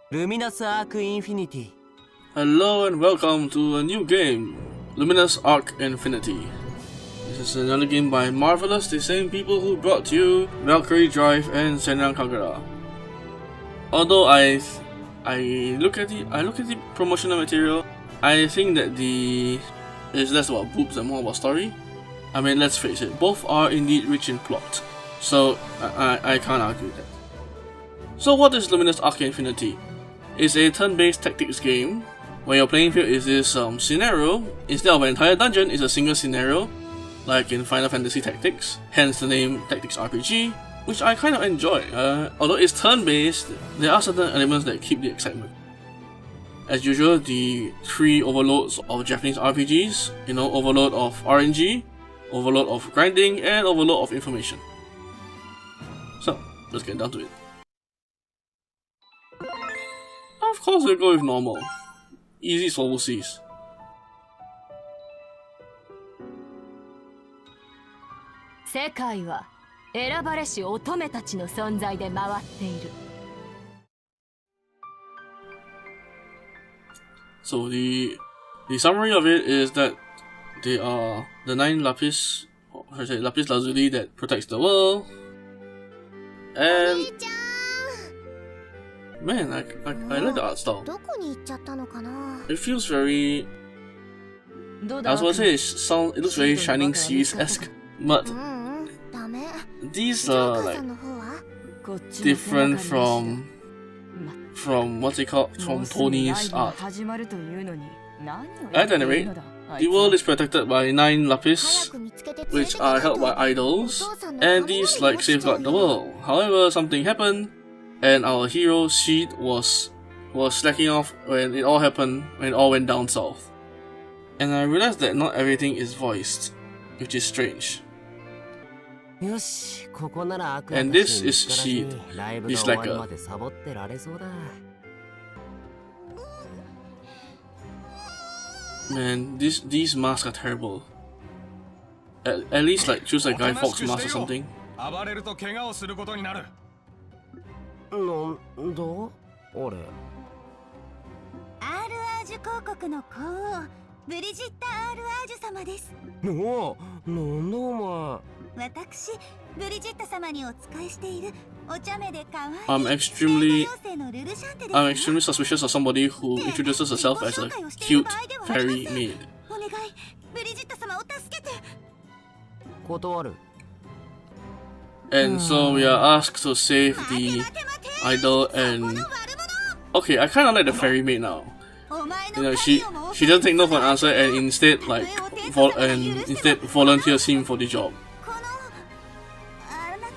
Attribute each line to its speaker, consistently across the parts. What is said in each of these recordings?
Speaker 1: Luminous Arc Infinity.
Speaker 2: Hello and welcome to a new game, Luminous Arc Infinity. This is another game by Marvelous, the same people who brought you Valkyrie Drive and Senran Kagura. Although I look at the promotional material, I think that it's less about boobs and more about story. I mean, let's face it, both are indeed rich in plot, so I can't argue that. So what is Luminous Arc Infinity? It's a turn-based tactics game where your playing field is this scenario. Instead of an entire dungeon, it's a single scenario, like in Final Fantasy Tactics, hence the name Tactics RPG, which I kind of enjoy. Although it's turn-based, there are certain elements that keep the excitement. As usual, the three overloads of Japanese RPGs, overload of RNG, overload of grinding, and overload of information. So, let's get down to it. Of course we'll go with normal. Easy for wussies. So the summary of it is that they are the 9 lapis lazuli that protects the world, and man, I like the art style. It feels very, I was going to say it looks very Shining Series-esque, but these are like different from what's it called, from Tony's art. At any rate, the world is protected by 9 lapis, which are held by idols, and these like safeguard the world. However, something happened, and our hero's sheet was slacking off when it all happened, when it all went down south. And I realized that not everything is voiced, which is strange. And this is sheet. It's like a... Man, these masks are terrible. At least like choose a Guy Fawkes mask or something. I'm extremely suspicious of somebody who introduces herself as a cute fairy maid. And so we are asked to save the idol, and okay, I kind of like the fairy maid now. She doesn't take no for an answer, and instead volunteers him for the job.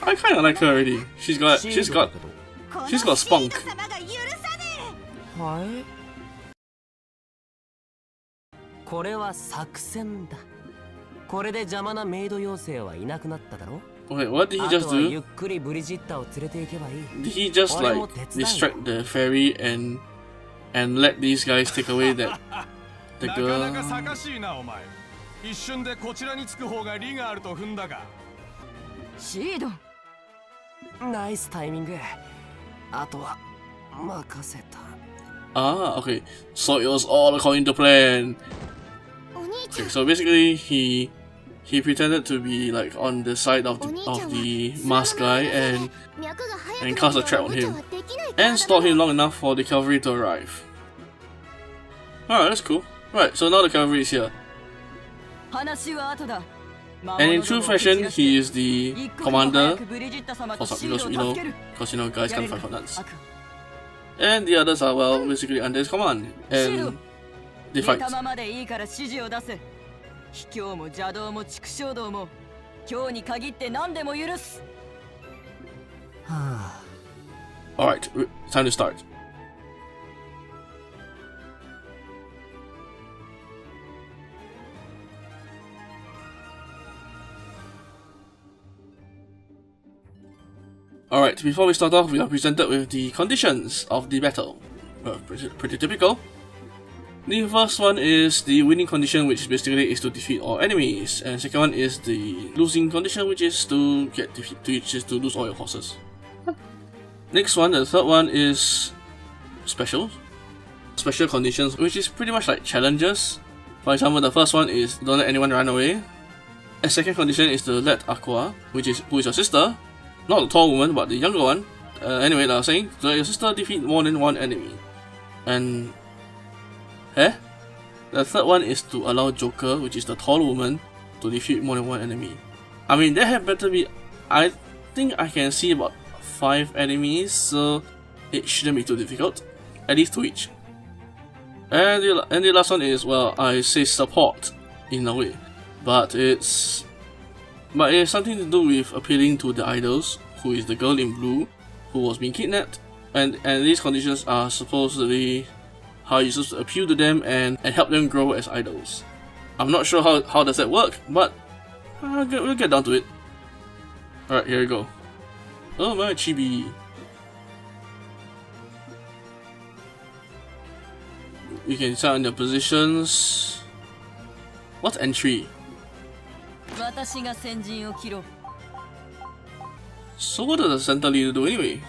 Speaker 2: I kind of like her already. She's got spunk. Okay, what did he just do? Did he just like distract the fairy and let these guys take away the girl?
Speaker 1: Nice timing.
Speaker 2: Ah, okay. So it was all according to plan. Okay, so basically he pretended to be like on the side of the masked guy and cast a trap on him and stalled him long enough for the cavalry to arrive. Alright, that's cool. Right, so now the cavalry is here. And in true fashion, he is the commander, because guys can't fight for nuts. And the others are, well, basically under his command, and they fight. Alright, time to start. Alright, before we start off, we are presented with the conditions of the battle. Well, pretty typical. The first one is the winning condition, which basically is to defeat all enemies, and the second one is the losing condition, which is to lose all your horses. Next one, the third one is special conditions, which is pretty much like challenges. For example, the first one is don't let anyone run away. A second condition is to let Aqua, who is your sister, not the tall woman but the younger one. Anyway, like I was saying, to let your sister defeat more than one enemy. And the third one is to allow Joker, which is the tall woman, to defeat more than one enemy. I mean, there have better be. I think I can see about 5 enemies, so it shouldn't be too difficult. At least 2 each. And the last one is, well, I say support in a way, but it's something to do with appealing to the idols, who is the girl in blue, who was being kidnapped, and these conditions are supposedly how you're supposed to appeal to them and help them grow as idols. I'm not sure how does that work, but we'll get down to it. Alright, here we go. Oh my chibi. You can decide on your positions. What's entry? So what does the center leader do anyway?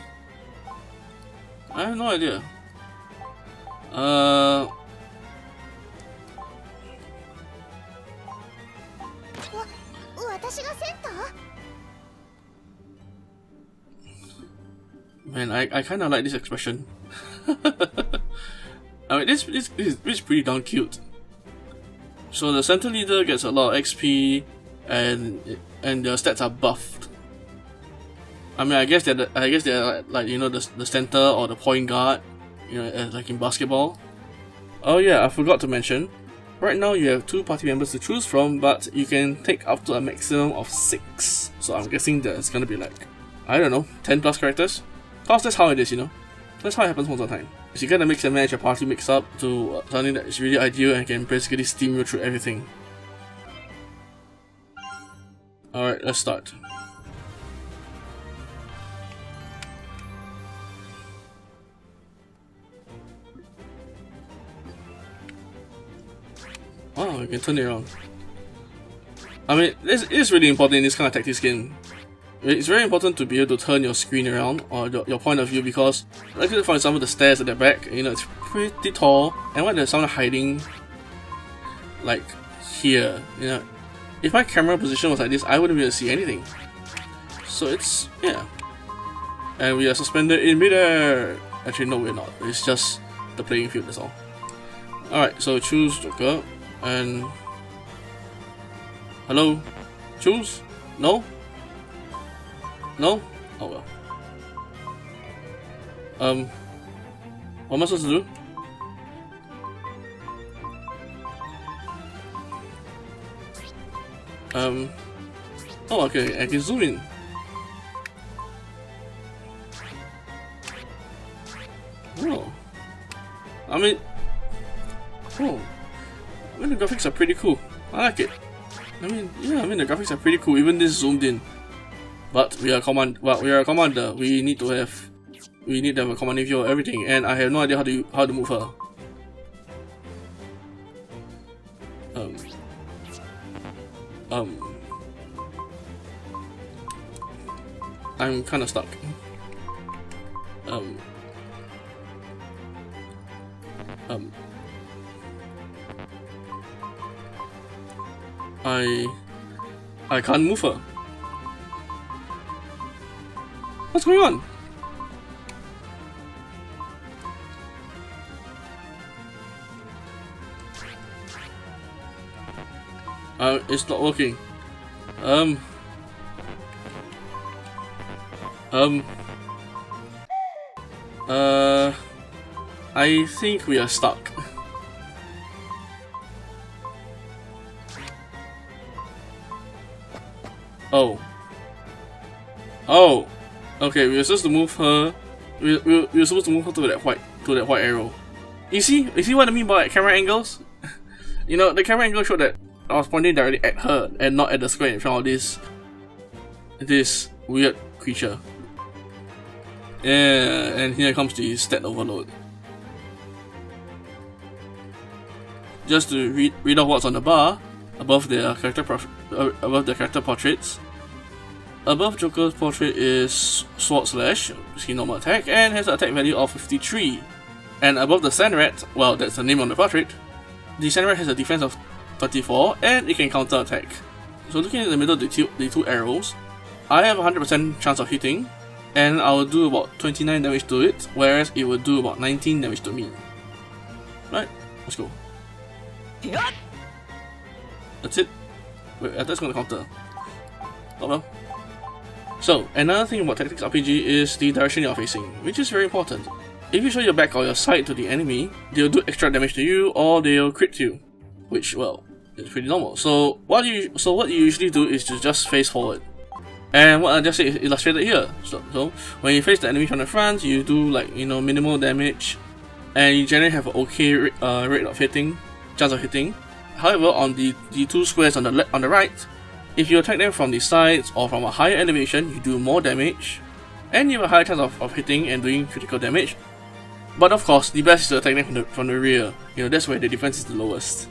Speaker 2: I have no idea. Man, I kinda like this expression. I mean, this is pretty darn cute. So the center leader gets a lot of XP, and their stats are buffed. I mean, I guess they're like, you know, the center or the point guard, you know, like in basketball. Oh yeah, I forgot to mention. Right now you have 2 party members to choose from, but you can take up to a maximum of 6. So I'm guessing that it's gonna be like, I don't know, 10 plus characters. Cause that's how it is, you know. That's how it happens most of the time. So you gotta mix and match your party mix up to something that is really ideal and can basically steam you through everything. Alright, let's start. Oh, you can turn it around. I mean, it's really important in this kind of tactics game. It's very important to be able to turn your screen around, or your point of view, because, like for example, the stairs at the back, you know, it's pretty tall, and when there's someone hiding, like here, you know, if my camera position was like this, I wouldn't be able to see anything. So it's, yeah. And we are suspended in midair. Actually, no, we're not. It's just the playing field, that's all. Alright, so choose Joker, and... Hello? Choose? No? No? Oh well. What am I supposed to do? Oh okay, I can zoom in. Oh. I mean, the graphics are pretty cool. I like it. I mean, yeah, the graphics are pretty cool, even this zoomed in. But we are a commander. We need to have a commanding view of everything, and I have no idea how to move her. I'm kinda stuck. I can't move her. What's going on? It's not working. I think we are stuck. Oh. Okay, we were supposed to move her. We were supposed to move her to that white arrow. You see what I mean by camera angles? You know, the camera angle showed that I was pointing directly at her and not at the square in front of this weird creature. Yeah, and here comes the stat overload. Just to read off what's on the bar above their character portraits. Above Joker's portrait is Sword Slash, which is normal attack, and has an attack value of 53. And above the Sand Rat, well, that's the name on the portrait, the Sand Rat has a defense of 34 and it can counter attack. So looking at the middle of the two arrows, I have a 100% chance of hitting, and I will do about 29 damage to it, whereas it will do about 19 damage to me. Right, let's go. That's it. Wait, that's gonna counter. Oh well. So, another thing about Tactics RPG is the direction you're facing, which is very important. If you show your back or your side to the enemy, they'll do extra damage to you or they'll crit you, which, well, is pretty normal. So what you usually do is to just face forward. And what I just said is illustrated here. So when you face the enemy from the front, you do like, you know, minimal damage, and you generally have an okay rate of hitting, chance of hitting. However, on the two squares on the right, if you attack them from the sides or from a higher elevation, you do more damage, and you have a higher chance of hitting and doing critical damage. But of course, the best is to attack them from the rear. You know, that's where the defense is the lowest.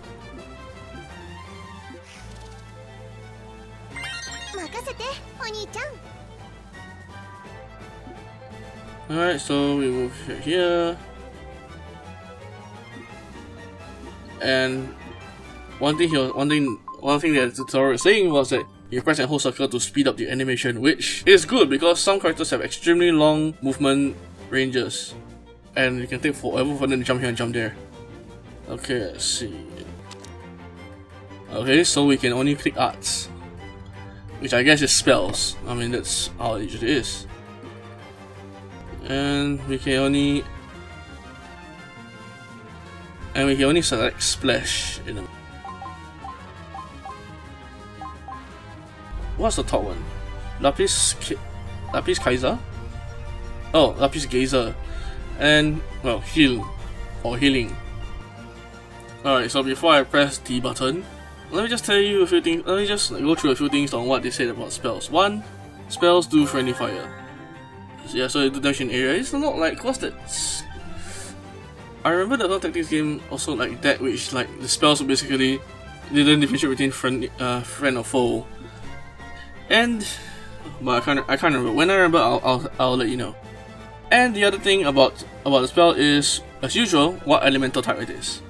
Speaker 2: Alright, so we move here. And one thing that the tutorial was saying was that you press and hold circle to speed up the animation, which is good because some characters have extremely long movement ranges, and you can take forever for them to jump here and jump there. Okay, let's see. Okay, so we can only click arts, which I guess is spells. I mean, that's how it usually is. And we can only select splash. You know. What's the top one? Lapis Kaiser? Oh, Lapis Gazer. And, well, heal. Or healing. Alright, so before I press the button, let me just tell you a few things. Let me just go through a few things on what they said about spells. 1. Spells do friendly fire. Yeah, so they do damage in area. It's not like, what's that? I remember the other tactics game also like that, which like the spells basically didn't differentiate between friend or foe. And but I can't remember. When I remember, I'll let you know. And the other thing about the spell is, as usual, what elemental type it is.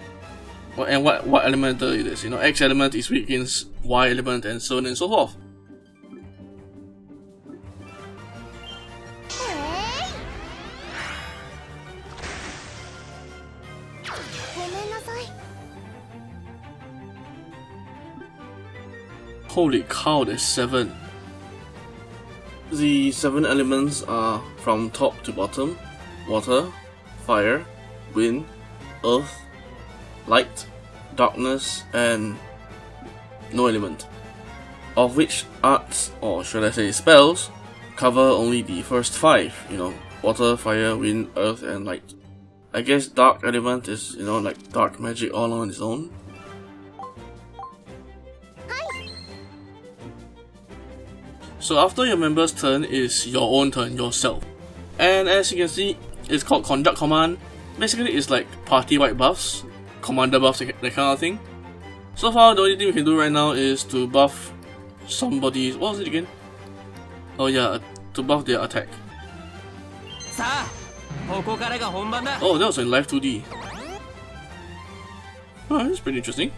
Speaker 2: And what elemental it is. You know, X element is weak against Y element, and so on and so forth. Holy cow, there's 7. The 7 elements are from top to bottom: water, fire, wind, earth, light, darkness, and no element. Of which arts, or should I say spells, cover only the first 5, you know, water, fire, wind, earth, and light. I guess dark element is, you know, like dark magic all on its own. So after your member's turn is your own turn, yourself. And as you can see, it's called Conduct Command. Basically it's like party wide buffs, commander buffs, that kind of thing. So far the only thing we can do right now is to buff somebody's, what was it again? Oh yeah, to buff their attack. Oh, that was in live 2D. Oh, that's pretty interesting.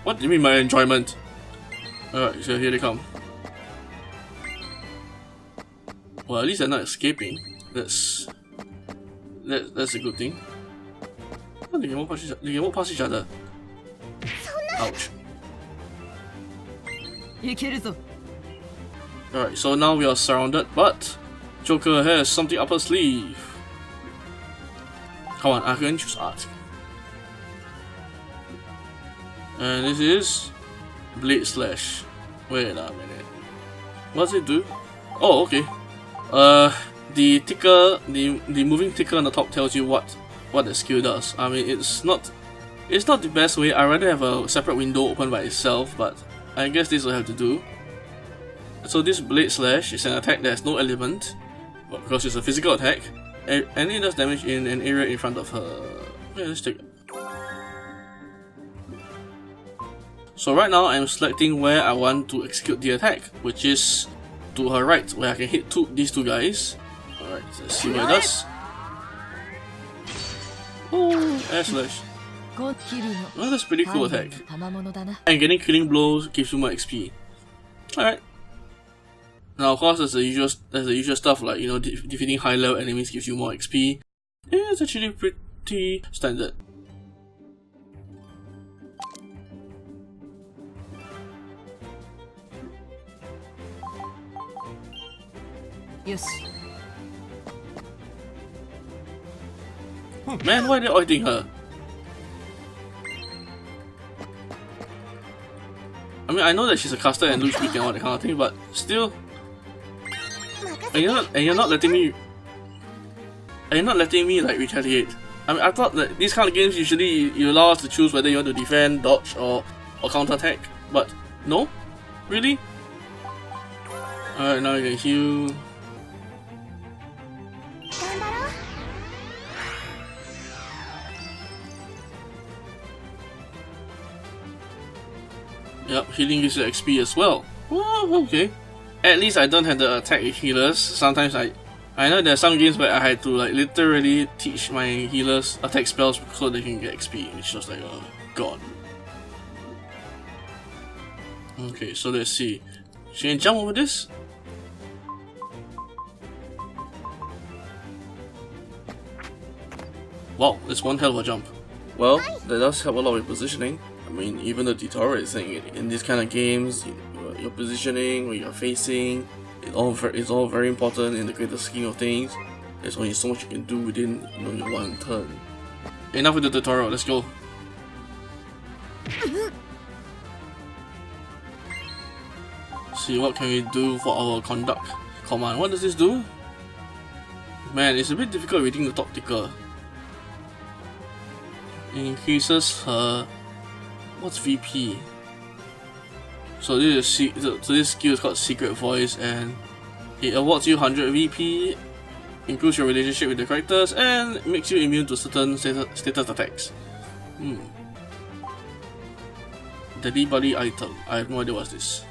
Speaker 2: What do you mean by enjoyment? Alright, so here they come. Well, at least they're not escaping. That's a good thing. Oh, they can walk past each other. Ouch. Alright, so now we are surrounded, but Joker has something up her sleeve. Come on, I can choose art. And this is Blade Slash. Wait a minute. What does it do? Oh, okay. The ticker, the moving ticker on the top tells you what the skill does. I mean, it's not the best way. I'd rather have a separate window open by itself, but I guess this will have to do. So this Blade Slash is an attack that has no element, but because it's a physical attack, and it does damage in an area in front of her. Yeah, let's take it. So right now I'm selecting where I want to execute the attack, which is to her right, where I can hit these two guys. Alright, let's see what it does. Oh, air slash. Well, that's pretty cool attack.
Speaker 3: 賜物だな。
Speaker 2: And getting killing blows gives you more XP. Alright. Now, of course, there's the usual stuff like, you know, defeating high level enemies gives you more XP. Yeah, it's actually pretty standard.
Speaker 3: よし。
Speaker 2: Man, why are they oiting her? I mean, I know that she's a caster and looks weak and all that kind of thing, but still, and you're not letting me like retaliate. I mean, I thought that these kind of games usually you allow us to choose whether you want to defend, dodge, or counter attack, but no, really. Alright, now you can heal. Yep, healing gives you XP as well. Oh, okay. At least I don't have to attack healers. Sometimes I know there are some games where I had to like literally teach my healers attack spells so they can get XP, which was like, oh god. Okay, so let's see. She can jump over this? Wow, that's one hell of a jump. Well, that does help a lot with positioning. I mean, even the tutorial is saying it. In these kind of games, your positioning, where you're facing, it's all very important in the greater scheme of things. There's only so much you can do within your one turn. Enough with the tutorial, let's go. See what can we do for our conduct command. What does this do? Man, it's a bit difficult reading the top ticker. It increases her... What's VP? So this skill is called Secret Voice, and it awards you 100 VP, improves your relationship with the characters, and makes you immune to certain status attacks. Deadly Body item. I have no idea what's this.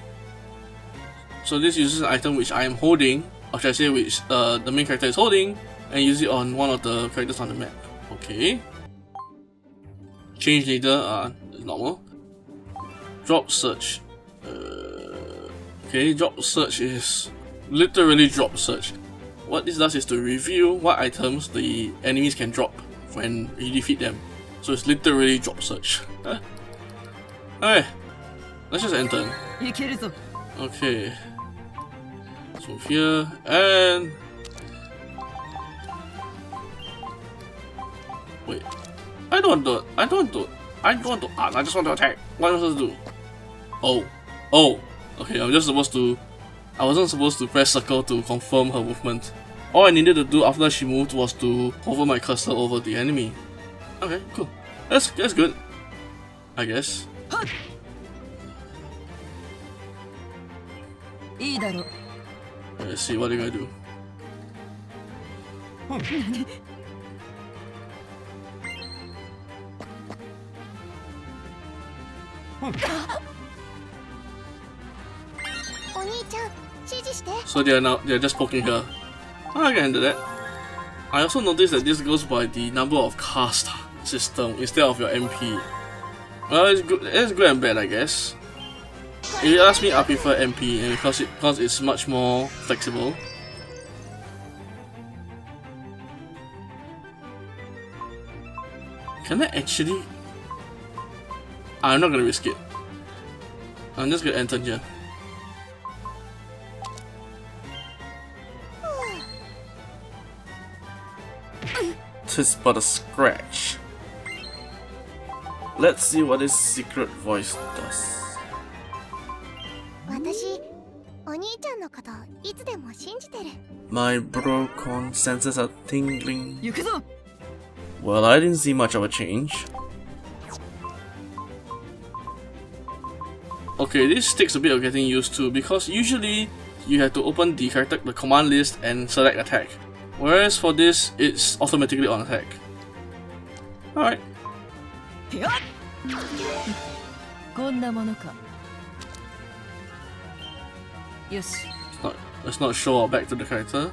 Speaker 2: So this uses an item which I am holding, or should I say which the main character is holding, and use it on one of the characters on the map. Okay. Change leader, normal. Drop search. Okay, drop search is literally drop search. What this does is to reveal what items the enemies can drop when you defeat them. So it's literally drop search. Okay, let's just enter. Okay. So here and wait. I just want to attack. What am I supposed to do? Oh. Okay, I wasn't supposed to press circle to confirm her movement. All I needed to do after she moved was to hover my cursor over the enemy. Okay, cool. That's good. I guess. Let's see what are you gonna do. So they're just poking her. I can handle that. I also noticed that this goes by the number of cast system instead of your MP. Well, it's good and bad, I guess. If you ask me, I prefer MP, and because it's much more flexible. Can I actually? I'm not gonna risk it. I'm just gonna enter here. Tis but a scratch. Let's see what this secret voice does. My Brocon senses are tingling. Well, I didn't see much of a change. Okay, this takes a bit of getting used to because usually you have to open the command list and select attack. Whereas for this, it's automatically on attack. Alright. Let's not show our back to the character.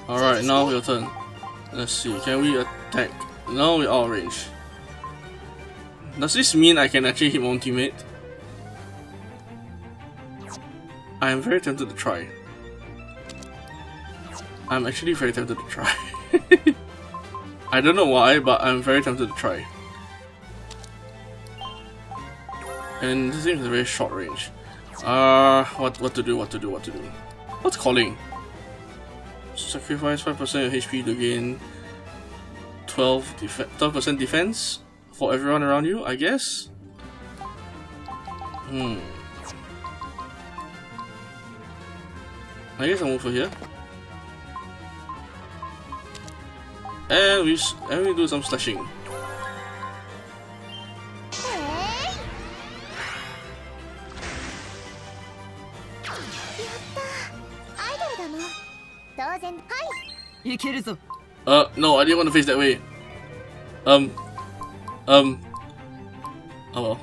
Speaker 2: Alright, now your turn. Let's see, can we attack? No, we're out of range. Does this mean I can actually hit my own teammate? I am very tempted to try. I'm actually very tempted to try. I don't know why, but I'm very tempted to try. And this thing is a very short range. What to do? What's calling? Sacrifice 5% of HP to gain 12% defense for everyone around you, I guess? I guess I'll move over here. And we do some slashing. No, I didn't want to face that way. Oh well.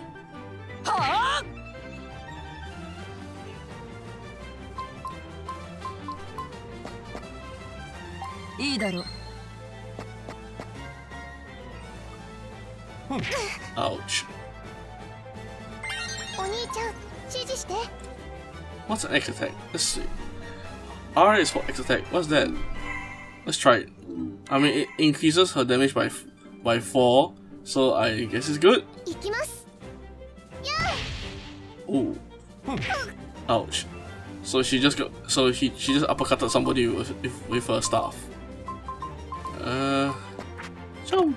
Speaker 2: Ouch. What's an X attack? Let's see. R is for X attack. What's that? Let's try it. I mean, it increases her damage by 4, so I guess it's good. Ooh. Ouch. So she just she just uppercutted somebody with her staff. So.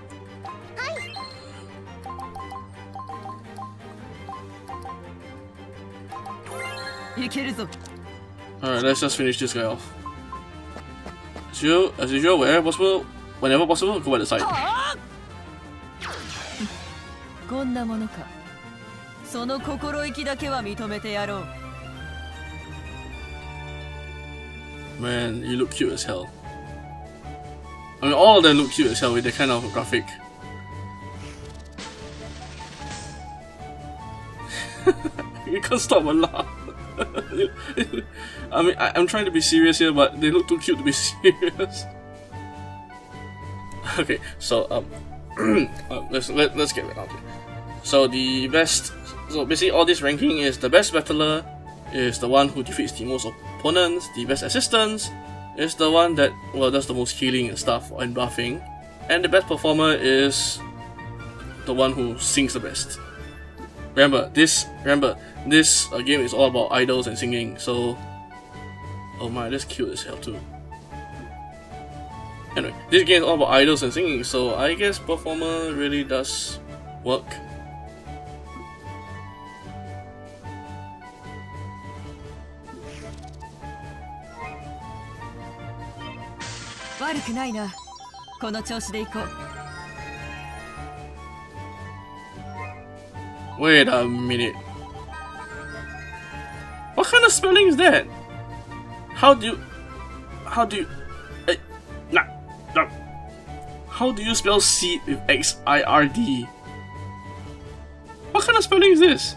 Speaker 2: Alright, let's just finish this guy off. As usual, whenever possible, go by the side. Man, you look cute as hell. I mean, all of them look cute as hell with that kind of graphic. You can't stop a laugh. I mean, I'm trying to be serious here, but they look too cute to be serious. Okay, so let's get it out here. So basically all this ranking is the best battler is the one who defeats the most opponents, the best assistants is the one that does the most healing and stuff and buffing, and the best performer is the one who sings the best. Remember this game is all about idols and singing, so oh my, that's cute as hell too. Anyway, this game is all about idols and singing, so I guess performer really does work. Wait a minute. What kind of spelling is that? How do you how do you spell seed with X-I-R-D? What kind of spelling is this?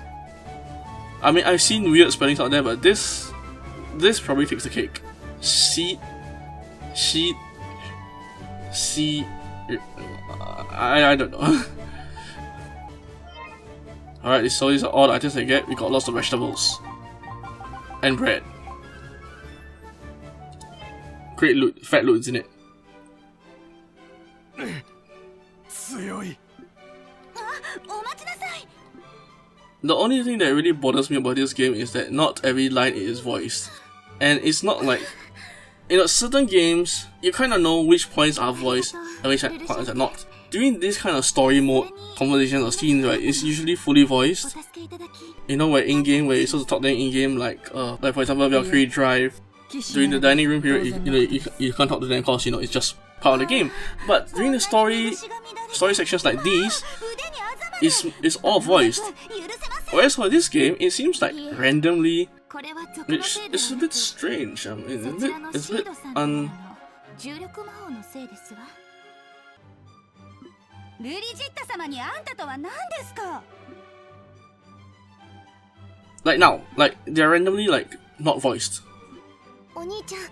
Speaker 2: I mean, I've seen weird spellings out there, but this probably takes the cake. Seed. I don't know. Alright, so these are all the items I get. We got lots of vegetables. And bread. Great loot, fat loot, isn't it? The only thing that really bothers me about this game is that not every line is voiced. And it's not like, you know, certain games, you kind of know which points are voiced and which points are not. During this kind of story mode conversations or scenes, right, it's usually fully voiced. You know, where in-game, where you're supposed to talk to them in-game, like for example, Valkyrie Drive. During the dining room period, you can't talk to them because, you know, it's just part of the game. But during the story sections like these, it's all voiced. Whereas for this game, it seems like randomly, which is a bit strange. I mean, it's a bit like now, like they're randomly like not voiced.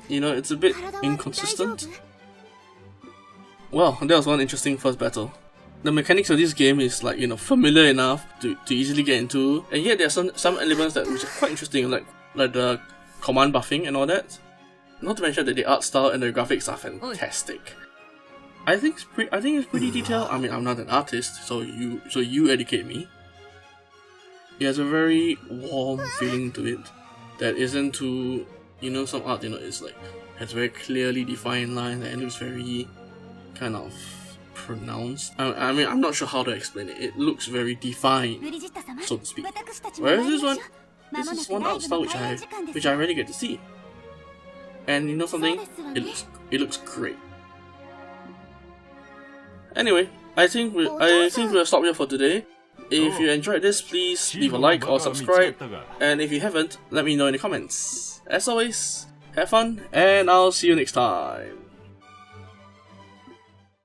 Speaker 2: You know, it's a bit inconsistent. Well, that was one interesting first battle. The mechanics of this game is like, you know, familiar enough to easily get into, and yet there are some elements that which are quite interesting, like the command buffing and all that. Not to mention that the art style and the graphics are fantastic. I think it's pretty detailed. I mean, I'm not an artist, so you educate me. It has a very warm feeling to it that isn't too, you know, some art, you know, is like has very clearly defined lines and it looks very kind of pronounced. I mean, I'm not sure how to explain it. It looks very defined, so to speak. Whereas this is one art style which I really get to see. And you know something? It looks great. Anyway, I think we'll stop here for today. If you enjoyed this, please leave a like or subscribe. And if you haven't, let me know in the comments. As always, have fun, and I'll see you next time.